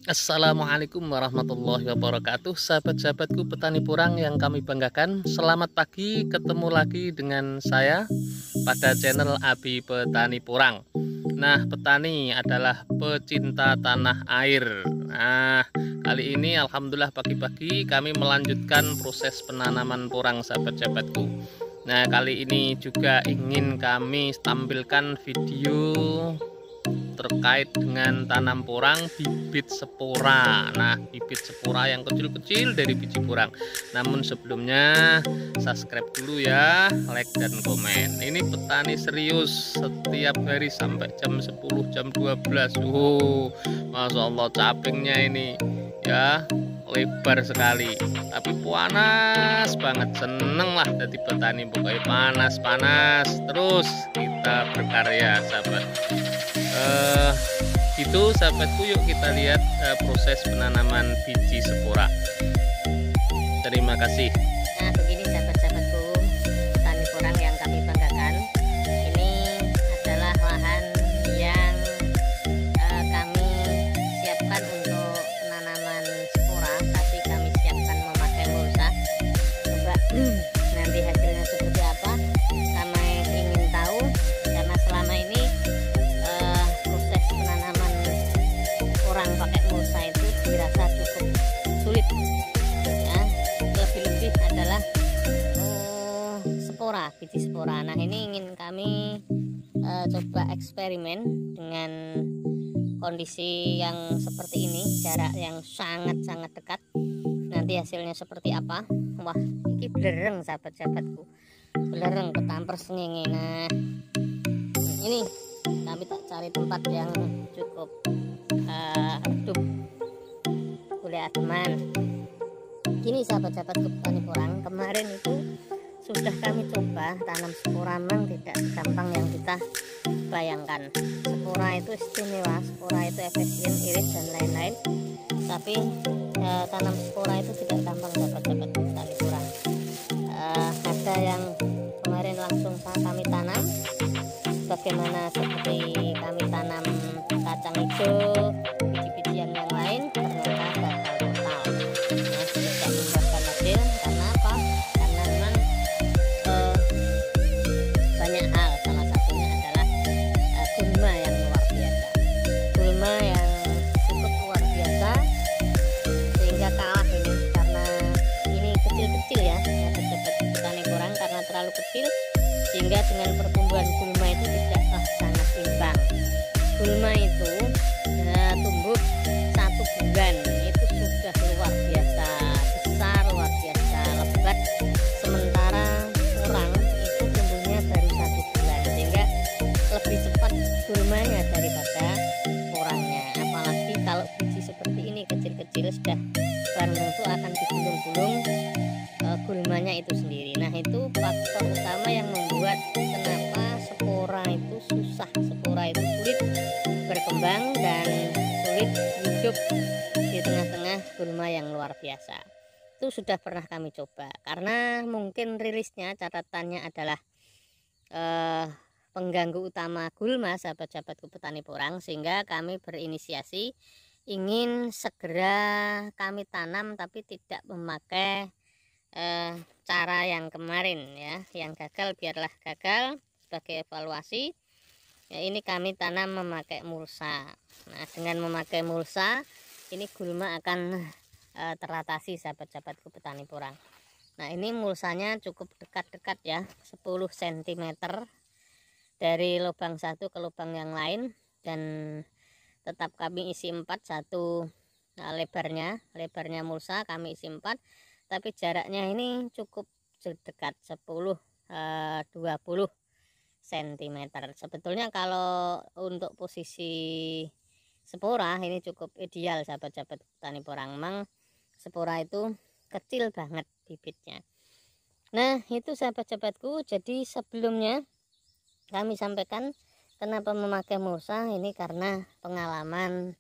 Assalamualaikum warahmatullahi wabarakatuh. Sahabat-sahabatku petani porang yang kami banggakan, selamat pagi, ketemu lagi dengan saya pada channel Abi Petani Porang. Nah, petani adalah pecinta tanah air. Nah, kali ini alhamdulillah pagi-pagi kami melanjutkan proses penanaman porang, sahabat-sahabatku. Nah, kali ini juga ingin kami tampilkan video terkait dengan tanam porang bibit spora. Nah, bibit spora yang kecil-kecil dari biji porang. Namun sebelumnya subscribe dulu ya, like dan komen. Ini petani serius setiap hari sampai jam 10, jam 12. Masya Allah capingnya ini ya lebar sekali, tapi panas banget. Seneng lah jadi petani, pokoknya panas terus kita berkarya, sahabat. Itu sahabatku, yuk kita lihat proses penanaman biji spora. Terima kasih. Nah, begini sahabat-sahabatku petani porang yang kami banggakan. Ini adalah lahan yang kami siapkan untuk penanaman spora, tapi kami siapkan memakai mulsa. Coba nanti hasilnya seperti apa, kami ingin tahu, karena selama ini proses penanaman porang pakai mulsa itu dirasa cukup sulit ya. Lebih-lebih adalah spora, biji spora. Nah, ini ingin kami coba eksperimen dengan kondisi yang seperti ini, jarak yang sangat-sangat dekat. Nanti hasilnya seperti apa. Wah, ini belereng sahabat-sahabatku, belereng ketampar sengenge. Nah, ini kami tak cari tempat yang cukup redup oleh ademan. Gini sahabat-sahabatku petani porang, kemarin itu sudah kami coba tanam spora, memang tidak segampang yang kita bayangkan. Spora itu istimewa, spora itu efisien, iris dan lain-lain, tapi tanam spora itu tidak gampang sahabat-sahabat petani porang. Ada yang kemarin langsung kami tanam, bagaimana seperti kami tanam kacang hijau, biji-bijian yang lain, ternyata gagal total. Nah, tidak membuahkan hasil. Karena apa? Karena memang banyak hal. Salah satunya adalah gulma yang luar biasa, gulma yang cukup luar biasa, sehingga kalah ini. Karena ini kecil-kecil ya sahabat-sahabat petani porang, karena terlalu kecil sehingga dengan pertumbuhan gulma itu tidaklah sangat imbang. Gulma itu tumbuh 1 bulan itu sudah luar biasa besar, luar biasa lebat, sementara porang itu tumbuhnya baru 1 bulan, sehingga lebih cepat gulmanya daripada porangnya. Apalagi kalau biji seperti ini kecil-kecil, sudah barang itu akan digulung-gulung gulmanya itu sendiri. Nah, itu faktor utama yang membuat kenapa spora itu susah, spora itu sulit berkembang dan sulit hidup di tengah-tengah gulma yang luar biasa. Itu sudah pernah kami coba, karena mungkin rilisnya catatannya adalah pengganggu utama gulma, sahabat-sahabatku petani porang, sehingga kami berinisiasi ingin segera kami tanam, tapi tidak memakai cara yang kemarin ya, yang gagal biarlah gagal. Sebagai evaluasi ya, ini kami tanam memakai mulsa. Nah, dengan memakai mulsa ini gulma akan teratasi, sahabat-sahabatku petani porang. Nah, ini mulsanya cukup dekat-dekat ya, 10 cm dari lubang satu ke lubang yang lain, dan tetap kami isi 4, satu lebarnya mulsa kami isi 4, tapi jaraknya ini cukup dekat, 10 20 cm. Sebetulnya kalau untuk posisi spora ini cukup ideal, sahabat-sahabat petani porang. Memang spora itu kecil banget bibitnya. Nah, itu sahabat-sahabatku, jadi sebelumnya kami sampaikan kenapa memakai mulsa ini karena pengalaman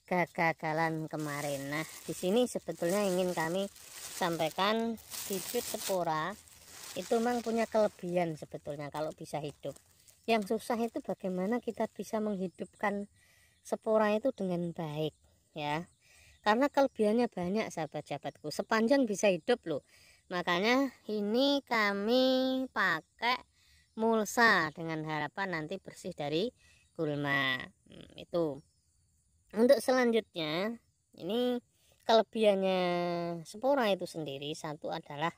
kegagalan kemarin. Nah, di sini sebetulnya ingin kami sampaikan bibit spora itu memang punya kelebihan sebetulnya kalau bisa hidup. Yang susah itu bagaimana kita bisa menghidupkan spora itu dengan baik ya. karena kelebihannya banyak sahabat-sahabatku, sepanjang bisa hidup loh. Makanya ini kami pakai mulsa dengan harapan nanti bersih dari gulma. Itu untuk selanjutnya, ini kelebihannya spora itu sendiri, satu adalah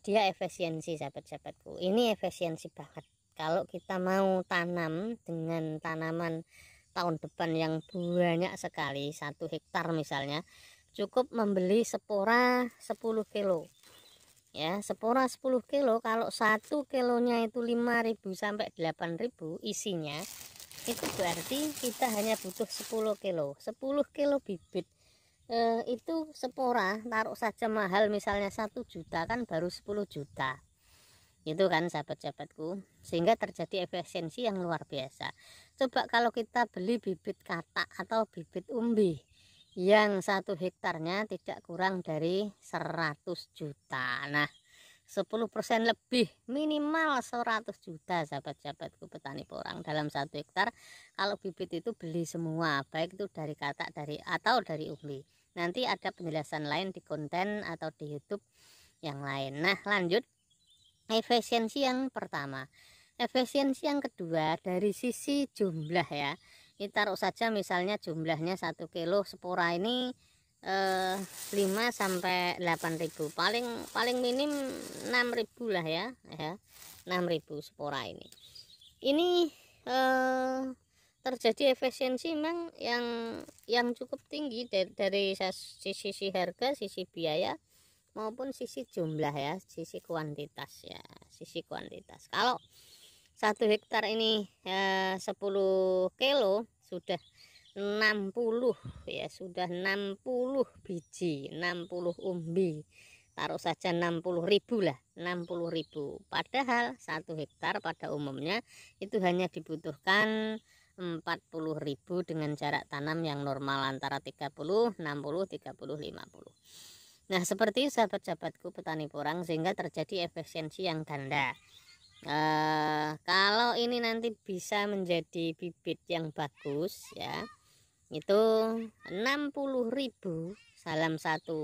dia efisiensi sahabat-sahabatku. Ini efisiensi banget. Kalau kita mau tanam dengan tanaman tahun depan yang banyak sekali, 1 hektar misalnya, cukup membeli spora 10 kilo ya. Spora 10 kilo, kalau 1 kilonya itu 5.000 sampai 8.000 isinya, itu berarti kita hanya butuh 10 kilo 10 kilo bibit. Itu spora taruh saja mahal, misalnya 1 juta kan baru 10 juta itu kan sahabat-sahabatku, sehingga terjadi efisiensi yang luar biasa. Coba kalau kita beli bibit katak atau bibit umbi yang 1 hektarnya tidak kurang dari 100 juta. Nah 10% lebih, minimal 100 juta sahabat-sahabatku petani porang dalam 1 hektar. Kalau bibit itu beli semua, baik itu dari katak atau dari umbi. Nanti ada penjelasan lain di konten atau di YouTube yang lain. Nah lanjut, efisiensi yang pertama. Efisiensi yang kedua dari sisi jumlah ya. Ini taruh saja misalnya jumlahnya 1 kilo spora ini 5 sampai 8.000, paling minim 6.000 lah ya, 6.000 spora ini. Ini terjadi efisiensi memang yang cukup tinggi dari sisi harga, sisi biaya maupun sisi jumlah ya, sisi kuantitas ya, sisi kuantitas. Kalau 1 hektar ini 10 kilo sudah 60 ya, sudah 60 biji, 60 umbi, taruh saja 60.000 lah, 60.000. Padahal 1 hektar pada umumnya itu hanya dibutuhkan 40.000 dengan jarak tanam yang normal antara 30, 60, 30, 50. Nah seperti sahabat-sahabatku petani porang, sehingga terjadi efisiensi yang ganda. Kalau ini nanti bisa menjadi bibit yang bagus ya, itu 60.000 dalam satu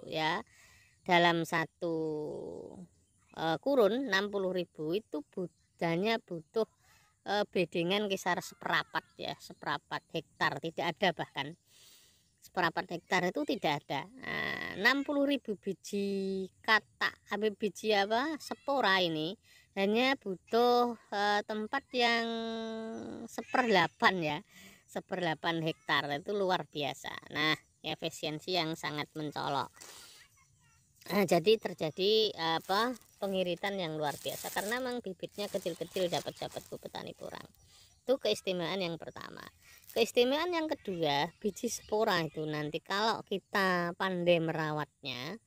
ya, dalam satu kurun 60.000 itu hanya butuh bedengan kisar seperapat ya, seperapat hektar, tidak ada, bahkan seperapat hektar itu tidak ada. 60.000 biji katak, biji spora ini hanya butuh tempat yang 1/8 ya, 1/8 hektar, itu luar biasa. Nah efisiensi yang sangat mencolok. Jadi terjadi pengiritan yang luar biasa karena memang bibitnya kecil-kecil sahabat-sahabatku petani porang. Itu keistimewaan yang pertama. Keistimewaan yang kedua, biji spora itu nanti kalau kita pandai merawatnya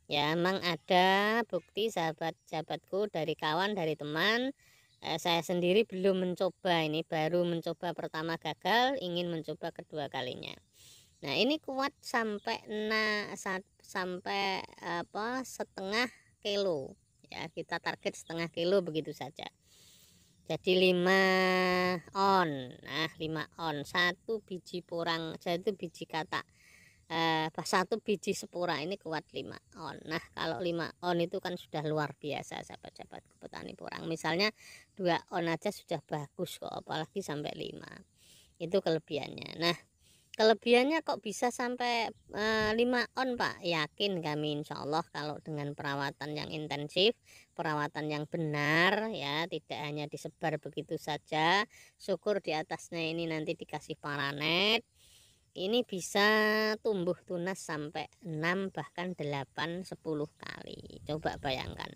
ya, memang ada bukti sahabat-sahabatku dari kawan, dari teman. Saya sendiri belum mencoba, ini baru mencoba pertama gagal, ingin mencoba kedua kalinya. Nah ini kuat sampai setengah kilo ya, kita target setengah kilo begitu saja. Jadi 5 on. Nah 5 on, 1 biji porang, 1 biji katak, 1 biji spora ini kuat 5 on. Nah kalau 5 on itu kan sudah luar biasa sahabat-sahabat petani porang. Misalnya 2 on aja sudah bagus kok, apalagi sampai 5. Itu kelebihannya. Nah kelebihannya kok bisa sampai 5 on Pak? Yakin kami insya Allah kalau dengan perawatan yang intensif, perawatan yang benar ya, tidak hanya disebar begitu saja, syukur di atasnya ini nanti dikasih paranet, ini bisa tumbuh tunas sampai 6 bahkan 8, 10 kali. Coba bayangkan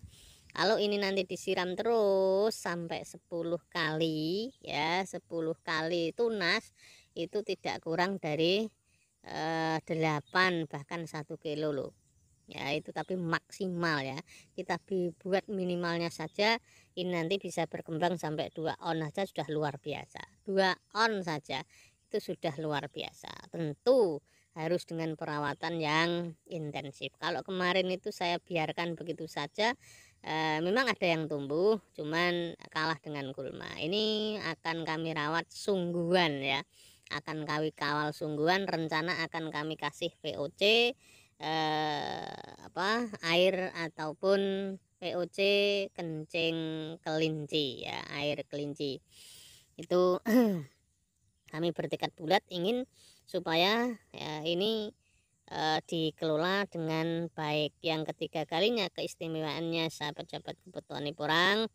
kalau ini nanti disiram terus sampai 10 kali ya, 10 kali tunas, itu tidak kurang dari 8 bahkan 1 kilo loh ya, itu tapi maksimal ya, kita buat minimalnya saja, ini nanti bisa berkembang sampai 2 on saja sudah luar biasa. 2 on saja itu sudah luar biasa, tentu harus dengan perawatan yang intensif. Kalau kemarin itu saya biarkan begitu saja, memang ada yang tumbuh cuman kalah dengan gulma. Ini akan kami rawat sungguhan ya, akan kami kawal sungguhan, rencana akan kami kasih VOC air ataupun VOC kencing kelinci ya, air kelinci itu. Kami bertekad bulat ingin supaya ya, ini dikelola dengan baik. Yang ketiga kalinya keistimewaannya sahabat-sahabat petani porang,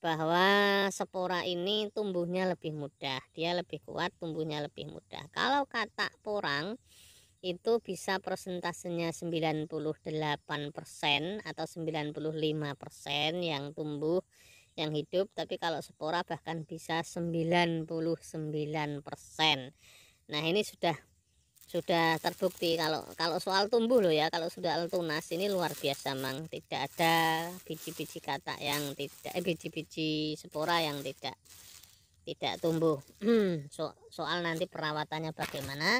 bahwa spora ini tumbuhnya lebih mudah, dia lebih kuat, tumbuhnya lebih mudah. Kalau katak porang itu bisa persentasenya 98% atau 95% yang tumbuh, yang hidup, tapi kalau spora bahkan bisa 99%. Nah, ini sudah terbukti kalau soal tumbuh loh ya. Kalau sudah tunas ini luar biasa, Mang. Tidak ada biji-biji katak yang tidak biji-biji spora yang tidak tumbuh. Soal nanti perawatannya bagaimana,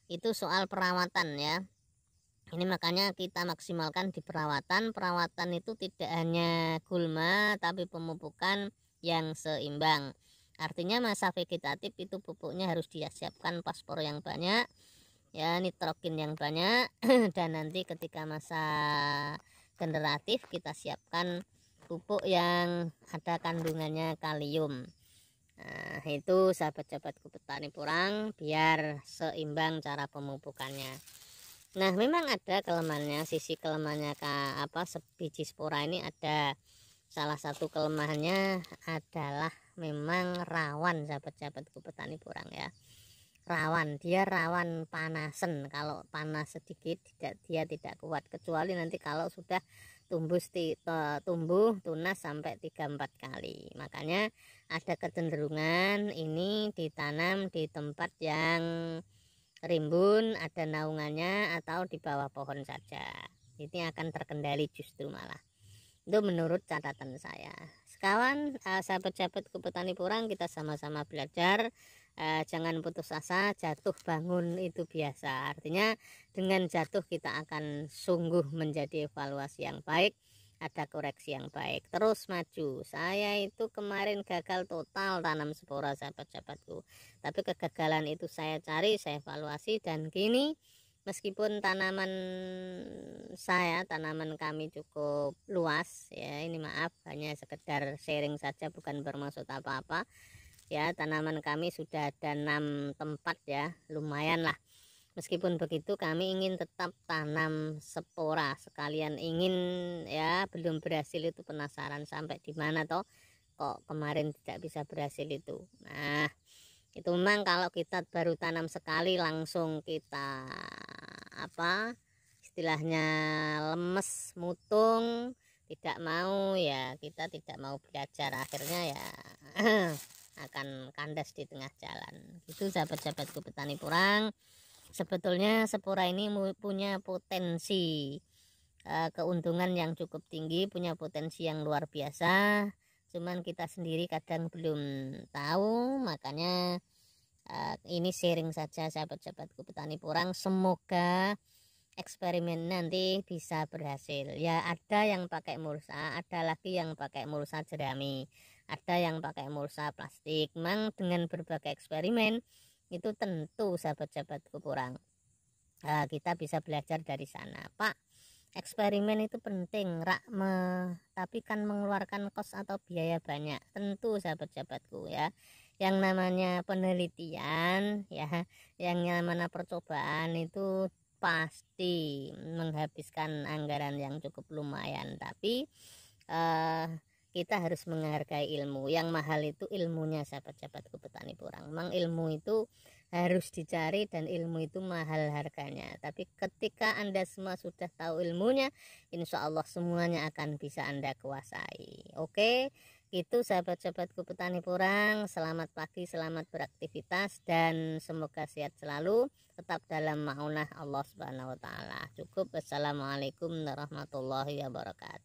itu soal perawatan ya. Ini makanya kita maksimalkan di perawatan. Perawatan itu tidak hanya gulma, tapi pemupukan yang seimbang. Artinya masa vegetatif itu pupuknya harus dia siapkan fosfor yang banyak, ya, nitrogen yang banyak, dan nanti ketika masa generatif kita siapkan pupuk yang ada kandungannya kalium. Nah, itu sahabat-sahabatku petani porang, biar seimbang cara pemupukannya. Nah, memang ada kelemahannya. Sisi kelemahannya biji spora ini ada. Salah satu kelemahannya adalah memang rawan, sahabat-sahabatku petani porang ya. Dia rawan panasan. Kalau panas sedikit dia tidak kuat, kecuali nanti kalau sudah tumbuh tunas sampai 3-4 kali. Makanya ada kecenderungan ini ditanam di tempat yang rimbun, ada naungannya, atau di bawah pohon saja. Ini akan terkendali justru malah. Itu menurut catatan saya. Sekawan, sahabat-sahabatku petani porang, kita sama-sama belajar. Jangan putus asa, jatuh bangun itu biasa. Artinya dengan jatuh kita akan sungguh menjadi evaluasi yang baik, ada koreksi yang baik, terus maju. Saya itu kemarin gagal total tanam spora, sahabat-sahabatku, tapi kegagalan itu saya cari, saya evaluasi, dan kini meskipun tanaman kami cukup luas ya, ini maaf hanya sekedar sharing saja, bukan bermaksud apa-apa ya. Tanaman kami sudah ada 6 tempat ya, lumayan lah. Meskipun begitu kami ingin tetap tanam spora sekalian, ingin ya, belum berhasil itu penasaran sampai di mana toh kok kemarin tidak bisa berhasil itu. Nah, itu memang kalau kita baru tanam sekali langsung kita istilahnya lemes, mutung, tidak mau ya, kita tidak mau belajar, akhirnya ya akan kandas di tengah jalan. Itu sahabat-sahabatku petani porang. Sebetulnya spora ini punya potensi keuntungan yang cukup tinggi, punya potensi yang luar biasa. Cuman kita sendiri kadang belum tahu, makanya ini sharing saja sahabat-sahabatku petani porang. Semoga eksperimen nanti bisa berhasil. Ya, ada yang pakai mulsa, ada lagi yang pakai mulsa jerami, ada yang pakai mulsa plastik. Memang dengan berbagai eksperimen itu tentu sahabat-sahabatku porang, kita bisa belajar dari sana. Pak, eksperimen itu penting tapi kan mengeluarkan kos atau biaya banyak. Tentu sahabat-sahabatku ya, yang namanya penelitian ya, yang namanya percobaan itu pasti menghabiskan anggaran yang cukup lumayan, tapi kita harus menghargai ilmu. Yang mahal itu ilmunya sahabat-sahabatku petani porang. Memang ilmu itu harus dicari dan ilmu itu mahal harganya. Tapi ketika Anda semua sudah tahu ilmunya, insya Allah semuanya akan bisa Anda kuasai. Oke, itu sahabat-sahabatku petani porang. Selamat pagi, selamat beraktivitas, dan semoga sehat selalu, tetap dalam maunah Allah Subhanahu wa Ta'ala. Cukup. Wassalamualaikum warahmatullahi wabarakatuh.